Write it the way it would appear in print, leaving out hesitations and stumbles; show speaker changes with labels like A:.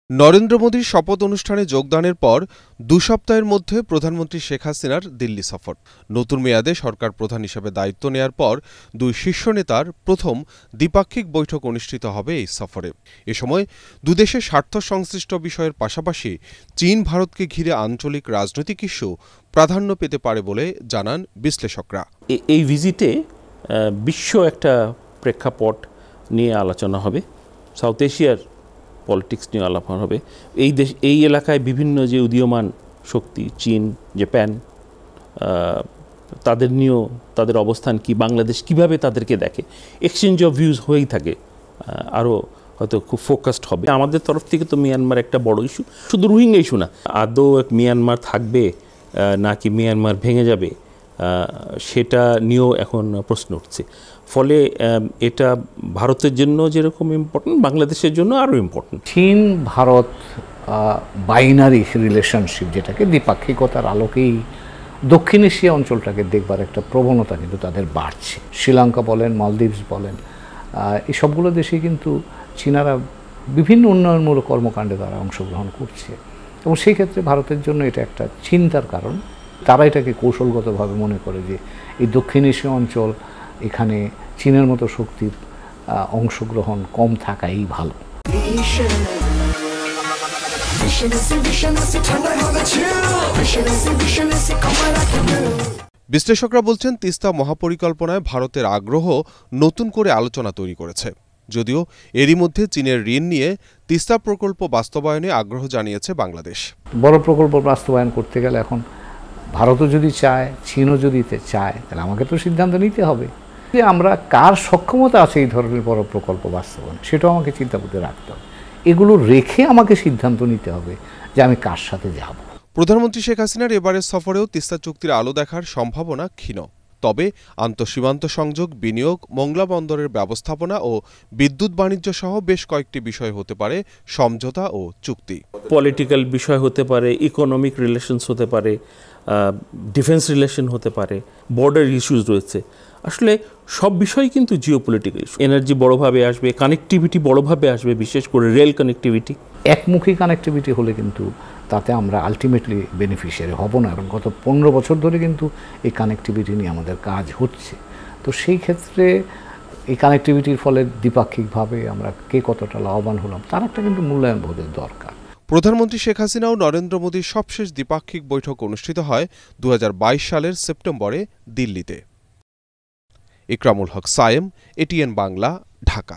A: নরেন্দ্র মোদীর শপথ অনুষ্ঠানে যোগদানের পর ২ সপ্তাহের মধ্যে প্রধানমন্ত্রী শেখ হাসিনার দিল্লি সফর। নতুন মেয়াদে সরকার প্রধান হিসেবে দায়িত্ব নেয়ার পর দুই শীর্ষ নেতার প্রথম দ্বিপাক্ষিক বৈঠক অনুষ্ঠিত হবে এই সফরে। এ সময় দুদেশের স্বার্থ সংশ্লিষ্ট বিষয়ের পাশাপাশি চীন ভারতকে ঘিরে আঞ্চলিক রাজনৈতিক ইস্যু প্রাধান্য পেতে পারে বলে জানান বিশ্লেষকরা।
B: এই ভিজিটে বিশ্ব একটা প্রেক্ষাপট নিয়ে আলোচনা হবে, সাউথ এশিয়ার পলিটিক্স নিয়ে আলোচনা হবে। এই এলাকায় বিভিন্ন যে উদীয়মান শক্তি, চীন, জাপান, তাদের নিয়েও তাদের অবস্থান কি, বাংলাদেশ কিভাবে তাদেরকে দেখে, এক্সচেঞ্জ অফ ভিউজ হয়েই থাকে, আরও হয়তো খুব ফোকাসড হবে। আমাদের তরফ থেকে তো মিয়ানমার একটা বড় ইস্যু, শুধু রোহিঙ্গা ইস্যু না, আদৌ মিয়ানমার থাকবে নাকি মিয়ানমার ভেঙে যাবে সেটা নিয়েও এখন প্রশ্ন উঠছে। ফলে এটা ভারতের জন্য যেরকম ইম্পর্টেন্ট, বাংলাদেশের জন্য আরও ইম্পর্টেন্ট।
C: চীন ভারত বাইনারি রিলেশনশিপ, যেটাকে দ্বিপাক্ষিকতার আলোকেই দক্ষিণ এশিয়া অঞ্চলটাকে দেখবার একটা প্রবণতা কিন্তু তাদের বাড়ছে। শ্রীলঙ্কা বলেন, মালদ্বীপস বলেন, এই সবগুলো দেশে কিন্তু চীনারা বিভিন্ন উন্নয়নমূলক কর্মকাণ্ডে তারা অংশগ্রহণ করছে, এবং সেই ক্ষেত্রে ভারতের জন্য এটা একটা চিন্তার কারণ। তারা এটাকে কৌশলগতভাবে মনে করে যে এই দক্ষিণ এশীয় অঞ্চল, এখানে চীনের মতো শক্তির অংশগ্রহণ কম থাকাই ভালো।
A: বিশ্লেষকরা বলছেন, তিস্তা মহাপরিকল্পনায় ভারতের আগ্রহ নতুন করে আলোচনা তৈরি করেছে। যদিও এরই মধ্যে চীনের ঋণ নিয়ে তিস্তা প্রকল্প বাস্তবায়নে আগ্রহ জানিয়েছে বাংলাদেশ।
C: বড় প্রকল্প বাস্তবায়ন করতে গেলে এখন ভারতও যদি চায়, চীনও যদি চায়, তাহলে আমাকে তো সিদ্ধান্ত নিতে হবে যে আমরা কার সক্ষমতা আছে এই ধরনের বড় প্রকল্প বাস্তবায়ন, সেটাও আমাকে চিন্তা করতে রাখতে হবে। এগুলো রেখে আমাকে সিদ্ধান্ত নিতে হবে যে আমি কার সাথে যাব।
A: প্রধানমন্ত্রী শেখ হাসিনার এবারের সফরেও তিস্তা চুক্তির আলো দেখার সম্ভাবনা ক্ষীণ। তবে আন্তঃসীমান্ত সংযোগ, বিনিয়োগ, মোংলা বন্দরের ব্যবস্থাপনা ও বিদ্যুৎ বাণিজ্য সহ বেশ কয়েকটি বিষয় হতে পারে সমঝোতা ও চুক্তি।
B: পলিটিক্যাল বিষয় হতে পারে, ইকোনমিক রিলেশনস হতে পারে, ডিফেন্স রিলেশন হতে পারে, বর্ডার ইস্যুস রয়েছে। আসলে সব বিষয় কিন্তু জিওপলিটিক্যাল ইস্যু। এনার্জি বড়োভাবে আসবে, কানেক্টিভিটি বড়োভাবে আসবে, বিশেষ করে রেল কানেক্টিভিটি।
C: একমুখী কানেক্টিভিটি হলে কিন্তু তাতে আমরা আলটিমেটলি বেনিফিশিয়ারি হব না। কারণ গত 15 বছর ধরে কিন্তু এই কানেক্টিভিটি নিয়ে আমাদের কাজ হচ্ছে। তো সেই ক্ষেত্রে এই কানেক্টিভিটির ফলে দ্বিপাক্ষিকভাবে আমরা কে কতটা লাভবান হলাম, তার একটা কিন্তু মূল্যায়ন বোধের দরকার।
A: প্রধানমন্ত্রী শেখ হাসিনা ও নরেন্দ্র মোদীর সবশেষ দ্বিপাক্ষিক বৈঠক অনুষ্ঠিত হয় 2022 সালের সেপ্টেম্বরে দিল্লিতে। ইকরামুল হক সায়েম, এটিএন বাংলা, ঢাকা।